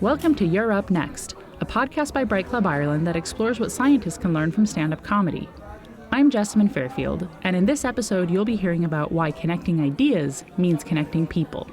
Welcome to You're Up Next, a podcast by Bright Club Ireland that explores what scientists can learn from stand-up comedy. I'm Jessamine Fairfield, and in this episode you'll be hearing about why connecting ideas means connecting people.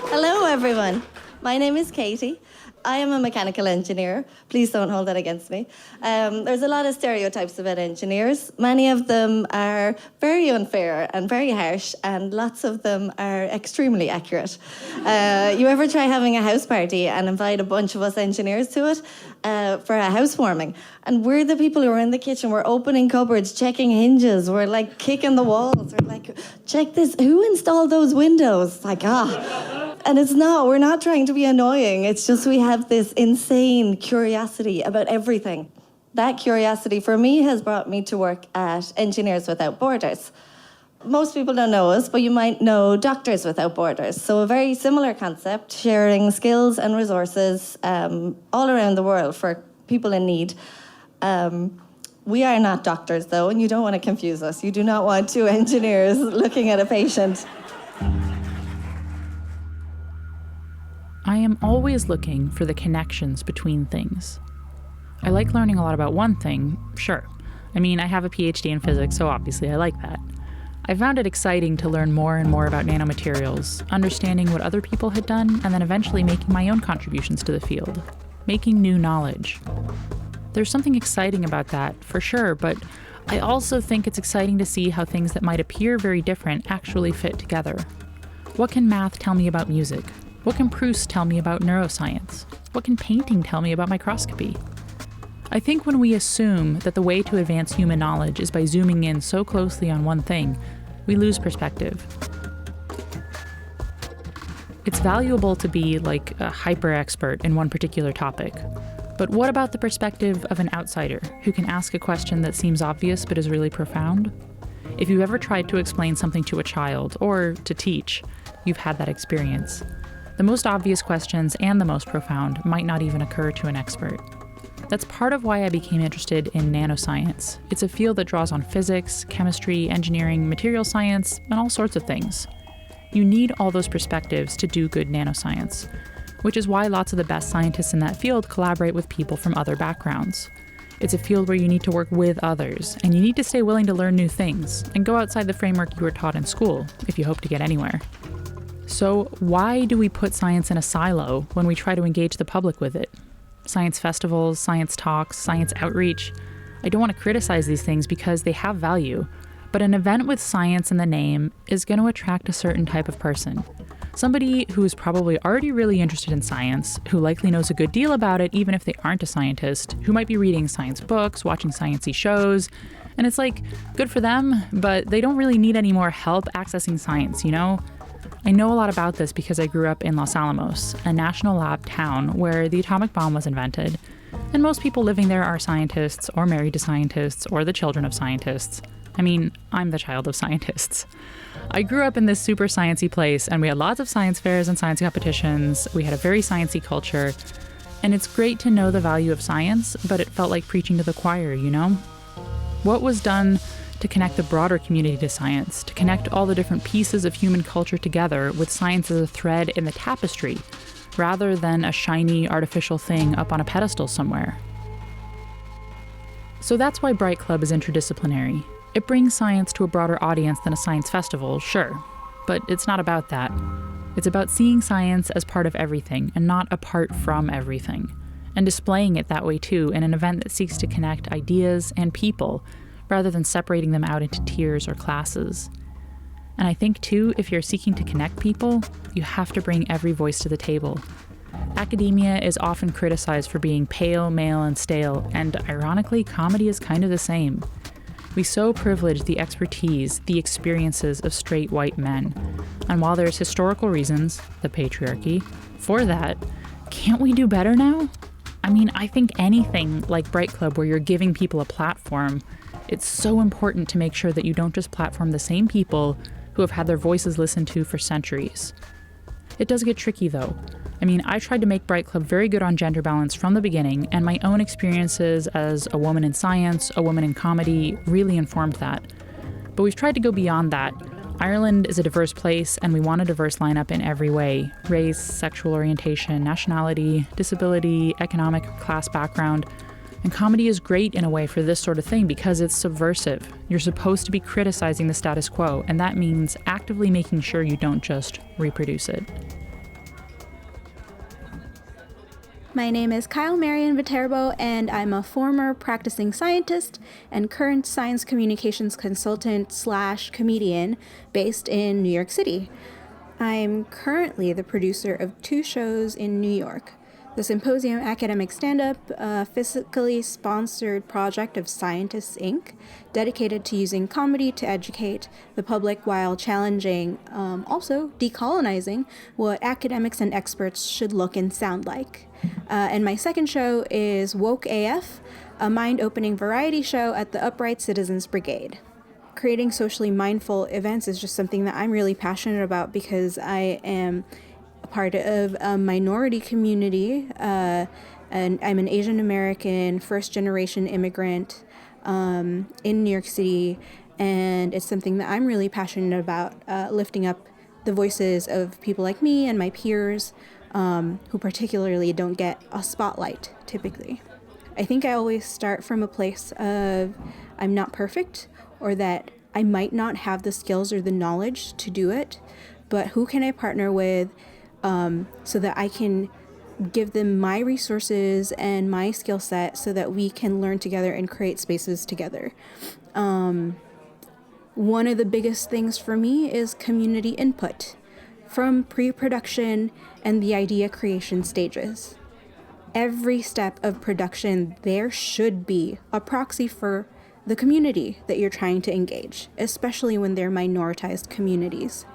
Hello everyone, my name is Katie. I am a mechanical engineer. Please don't hold that against me. There's a lot of stereotypes about engineers. Many of them are very unfair and very harsh, and lots of them are extremely accurate. You ever try having a house party and invite a bunch of us engineers to it for a housewarming? And we're the people who are in the kitchen. We're opening cupboards, checking hinges. We're like kicking the walls. We're like, check this. Who installed those windows? Like, And we're not trying to be annoying. It's just we have this insane curiosity about everything. That curiosity for me has brought me to work at Engineers Without Borders. Most people don't know us, but you might know Doctors Without Borders. So a very similar concept, sharing skills and resources all around the world for people in need. We are not doctors, though, and you don't want to confuse us. You do not want two engineers looking at a patient. I am always looking for the connections between things. I like learning a lot about one thing, sure. I mean, I have a PhD in physics, so obviously I like that. I found it exciting to learn more and more about nanomaterials, understanding what other people had done, and then eventually making my own contributions to the field, making new knowledge. There's something exciting about that, for sure, but I also think it's exciting to see how things that might appear very different actually fit together. What can math tell me about music? What can Proust tell me about neuroscience? What can painting tell me about microscopy? I think when we assume that the way to advance human knowledge is by zooming in so closely on one thing, we lose perspective. It's valuable to be like a hyper-expert in one particular topic. But what about the perspective of an outsider who can ask a question that seems obvious but is really profound? If you've ever tried to explain something to a child, or to teach, you've had that experience. The most obvious questions and the most profound might not even occur to an expert. That's part of why I became interested in nanoscience. It's a field that draws on physics, chemistry, engineering, material science, and all sorts of things. You need all those perspectives to do good nanoscience, which is why lots of the best scientists in that field collaborate with people from other backgrounds. It's a field where you need to work with others, and you need to stay willing to learn new things and go outside the framework you were taught in school if you hope to get anywhere. So why do we put science in a silo when we try to engage the public with it? Science festivals, science talks, science outreach. I don't want to criticize these things because they have value, but an event with science in the name is going to attract a certain type of person. Somebody who is probably already really interested in science, who likely knows a good deal about it even if they aren't a scientist, who might be reading science books, watching sciencey shows, and it's like, good for them, but they don't really need any more help accessing science, you know? I know a lot about this because I grew up in Los Alamos, a national lab town where the atomic bomb was invented, and most people living there are scientists or married to scientists or the children of scientists. I mean, I'm the child of scientists. I grew up in this super sciencey place, and we had lots of science fairs and science competitions. We had a very sciencey culture, and it's great to know the value of science, but it felt like preaching to the choir, you know? What was done to connect the broader community to science, to connect all the different pieces of human culture together with science as a thread in the tapestry, rather than a shiny artificial thing up on a pedestal somewhere. So that's why Bright Club is interdisciplinary. It brings science to a broader audience than a science festival, sure, but it's not about that. It's about seeing science as part of everything and not apart from everything, and displaying it that way too in an event that seeks to connect ideas and people rather than separating them out into tiers or classes. And I think, too, if you're seeking to connect people, you have to bring every voice to the table. Academia is often criticized for being pale, male, and stale, and ironically, comedy is kind of the same. We so privilege the expertise, the experiences of straight white men. And while there's historical reasons, the patriarchy, for that, can't we do better now? I mean, I think anything like Bright Club where you're giving people a platform, it's so important to make sure that you don't just platform the same people who have had their voices listened to for centuries. It does get tricky though. I mean, I tried to make Bright Club very good on gender balance from the beginning, and my own experiences as a woman in science, a woman in comedy, really informed that. But we've tried to go beyond that, Ireland is a diverse place, and we want a diverse lineup in every way: race, sexual orientation, nationality, disability, economic class background. And comedy is great in a way for this sort of thing because it's subversive. You're supposed to be criticizing the status quo, and that means actively making sure you don't just reproduce it. My name is Kyle Marion Viterbo, and I'm a former practicing scientist and current science communications consultant / comedian based in New York City. I'm currently the producer of 2 shows in New York: the Symposium Academic Stand-Up, a fiscally sponsored project of Scientists, Inc., dedicated to using comedy to educate the public while challenging, also decolonizing, what academics and experts should look and sound like. And my second show is Woke AF, a mind-opening variety show at the Upright Citizens Brigade. Creating socially mindful events is just something that I'm really passionate about because I am part of a minority community, and I'm an Asian American first generation immigrant in New York City, and it's something that I'm really passionate about, lifting up the voices of people like me and my peers who particularly don't get a spotlight typically. I think I always start from a place of I'm not perfect, or that I might not have the skills or the knowledge to do it, but who can I partner with so that I can give them my resources and my skill set so that we can learn together and create spaces together. One of the biggest things for me is community input from pre-production and the idea creation stages. Every step of production, there should be a proxy for the community that you're trying to engage, especially when they're minoritized communities.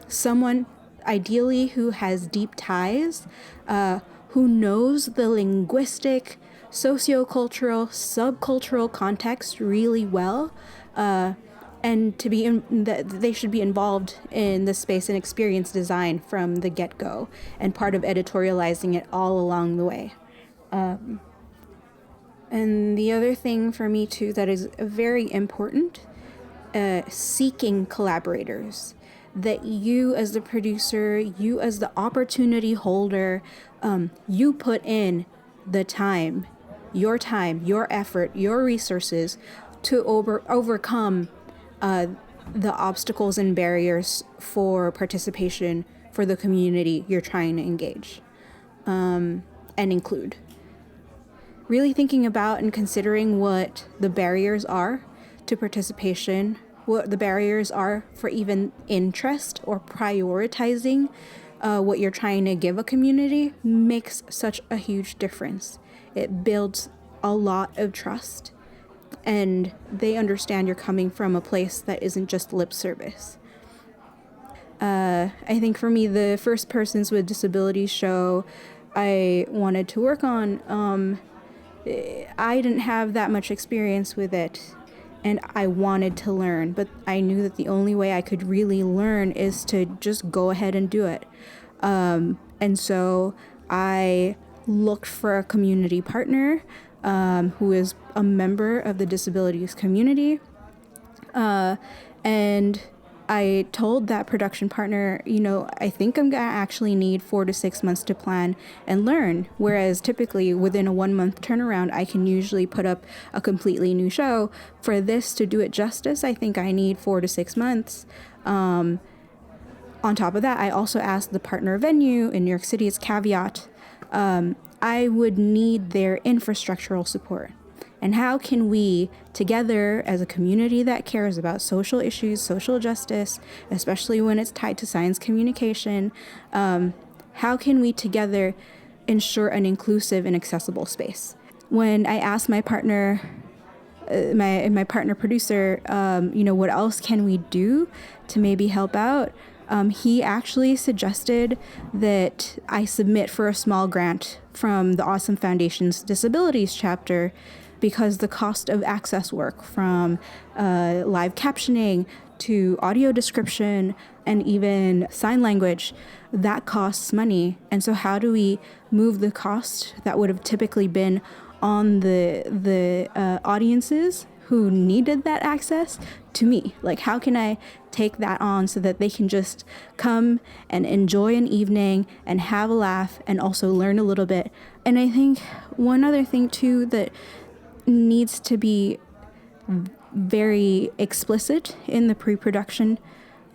Someone ideally who has deep ties, who knows the linguistic, sociocultural, subcultural context really well, and they should be involved in the space and experience design from the get-go and part of editorializing it all along the way. And the other thing for me too that is very important, seeking collaborators. That you as the producer, you as the opportunity holder, you put in the time, your effort, your resources to overcome the obstacles and barriers for participation for the community you're trying to engage and include. Really thinking about and considering what the barriers are to participation, what the barriers are for even interest or prioritizing what you're trying to give a community makes such a huge difference. It builds a lot of trust, and they understand you're coming from a place that isn't just lip service. I think for me, the first Persons with Disabilities show I wanted to work on, I didn't have that much experience with it, and I wanted to learn, but I knew that the only way I could really learn is to just go ahead and do it. And so I looked for a community partner who is a member of the disabilities community. And I told that production partner, I think I'm going to actually need 4 to 6 months to plan and learn. Whereas typically within a 1 month turnaround, I can usually put up a completely new show. For this to do it justice, I think I need 4 to 6 months. On top of that, I also asked the partner venue in New York City, it's Caveat. I would need their infrastructural support. And how can we, together as a community that cares about social issues, social justice, especially when it's tied to science communication, how can we together ensure an inclusive and accessible space? When I asked my partner, my partner producer, what else can we do to maybe help out? He actually suggested that I submit for a small grant from the Awesome Foundation's Disabilities chapter, because the cost of access work from live captioning to audio description and even sign language, that costs money. And so how do we move the cost that would have typically been on the audiences who needed that access to me. Like, how can I take that on so that they can just come and enjoy an evening and have a laugh and also learn a little bit. And I think one other thing too that needs to be very explicit in the pre-production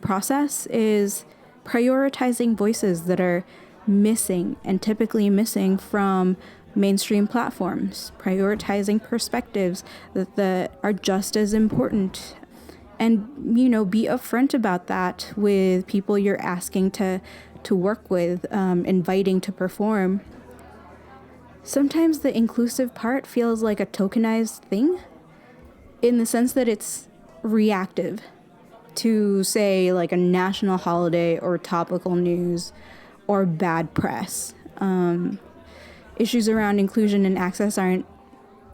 process is prioritizing voices that are missing and typically missing from mainstream platforms, prioritizing perspectives that are just as important. And, be upfront about that with people you're asking to work with, inviting to perform. Sometimes the inclusive part feels like a tokenized thing in the sense that it's reactive to, say, like a national holiday or topical news or bad press. Issues around inclusion and access aren't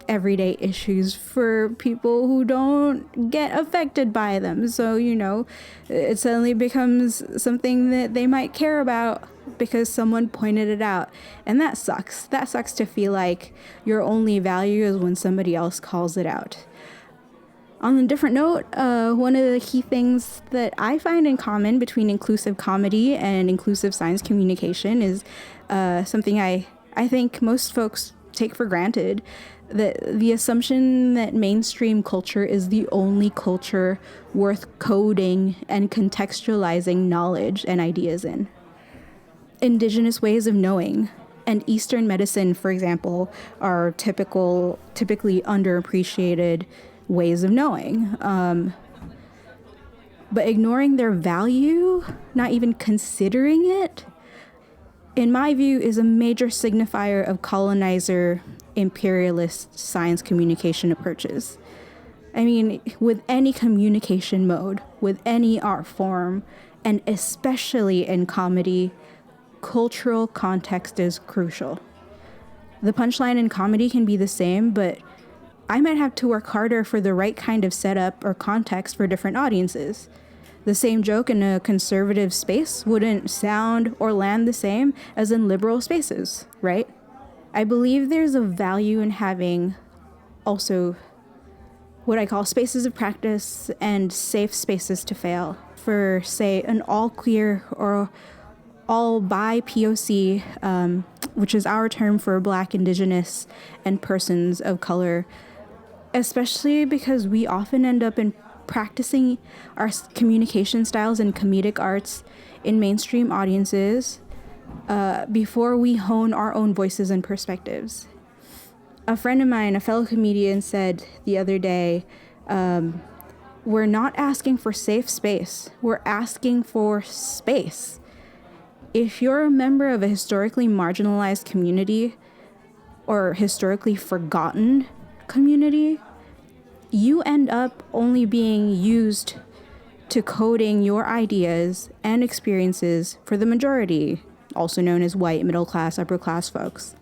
everyday issues for people who don't get affected by them. So, it suddenly becomes something that they might care about because someone pointed it out. And that sucks. That sucks to feel like your only value is when somebody else calls it out. On a different note, one of the key things that I find in common between inclusive comedy and inclusive science communication is something I think most folks take for granted, that the assumption that mainstream culture is the only culture worth coding and contextualizing knowledge and ideas in. Indigenous ways of knowing and Eastern medicine, for example, are typically underappreciated ways of knowing. But ignoring their value, not even considering it, in my view, is a major signifier of colonizer, imperialist science communication approaches. I mean, with any communication mode, with any art form, and especially in comedy, cultural context is crucial. The punchline in comedy can be the same, but I might have to work harder for the right kind of setup or context for different audiences. The same joke in a conservative space wouldn't sound or land the same as in liberal spaces, right? I believe there's a value in having also what I call spaces of practice and safe spaces to fail for, say, an all queer or all bi POC, which is our term for Black, Indigenous, and persons of color, especially because we often end up in practicing our communication styles and comedic arts in mainstream audiences before we hone our own voices and perspectives. A friend of mine, a fellow comedian, said the other day, we're not asking for safe space, we're asking for space. If you're a member of a historically marginalized community or historically forgotten community, you end up only being used to coding your ideas and experiences for the majority, also known as white, middle class, upper class folks.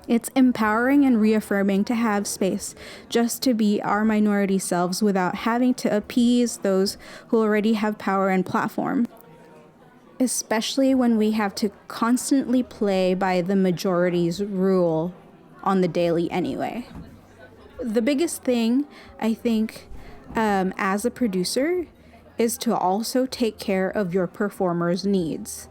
It's empowering and reaffirming to have space just to be our minority selves without having to appease those who already have power and platform, especially when we have to constantly play by the majority's rule on the daily anyway. The biggest thing, I think, as a producer, is to also take care of your performers' needs.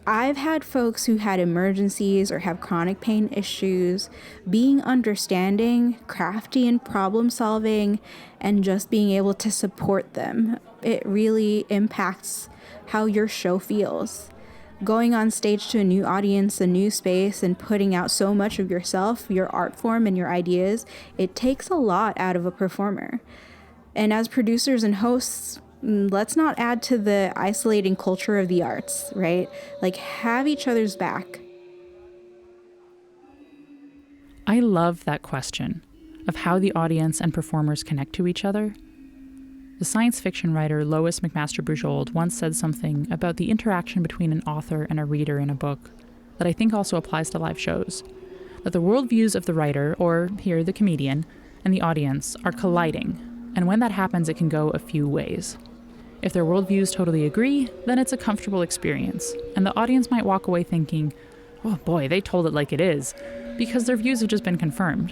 I've had folks who had emergencies or have chronic pain issues. Being understanding, crafty, and problem solving, and just being able to support them, it really impacts how your show feels. Going on stage to a new audience, a new space, and putting out so much of yourself, your art form, and your ideas, it takes a lot out of a performer. And as producers and hosts, let's not add to the isolating culture of the arts, right? Like, have each other's back. I love that question of how the audience and performers connect to each other. The science fiction writer Lois McMaster-Bujold once said something about the interaction between an author and a reader in a book that I think also applies to live shows. That the worldviews of the writer, or here the comedian, and the audience are colliding, and when that happens it can go a few ways. If their worldviews totally agree, then it's a comfortable experience, and the audience might walk away thinking, oh boy, they told it like it is, because their views have just been confirmed.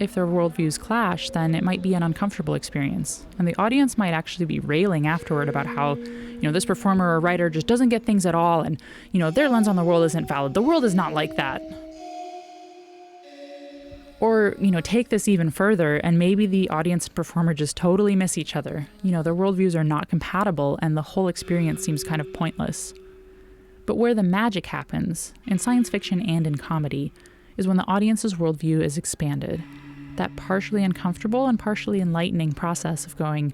if their worldviews clash, then it might be an uncomfortable experience. And the audience might actually be railing afterward about how, this performer or writer just doesn't get things at all, and, their lens on the world isn't valid. The world is not like that. Or, take this even further, and maybe the audience and performer just totally miss each other. Their worldviews are not compatible, and the whole experience seems kind of pointless. But where the magic happens, in science fiction and in comedy, is when the audience's worldview is expanded. That partially uncomfortable and partially enlightening process of going,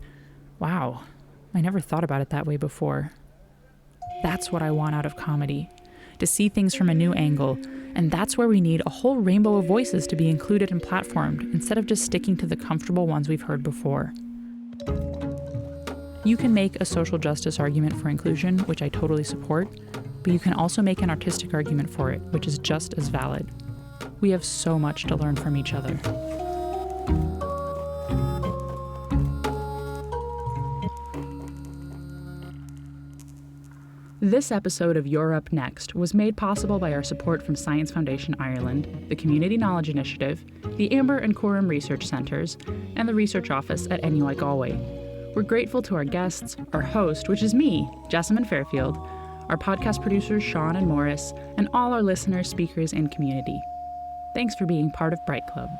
wow, I never thought about it that way before. That's what I want out of comedy, to see things from a new angle, and that's where we need a whole rainbow of voices to be included and platformed, instead of just sticking to the comfortable ones we've heard before. You can make a social justice argument for inclusion, which I totally support, but you can also make an artistic argument for it, which is just as valid. We have so much to learn from each other. This episode of You're Up Next was made possible by our support from Science Foundation Ireland, the Community Knowledge Initiative, the Amber and Coram Research Centres, and the Research Office at NUI Galway. We're grateful to our guests, our host, which is me, Jessamine Fairfield, our podcast producers Sean and Morris, and all our listeners, speakers, and community. Thanks for being part of Bright Club.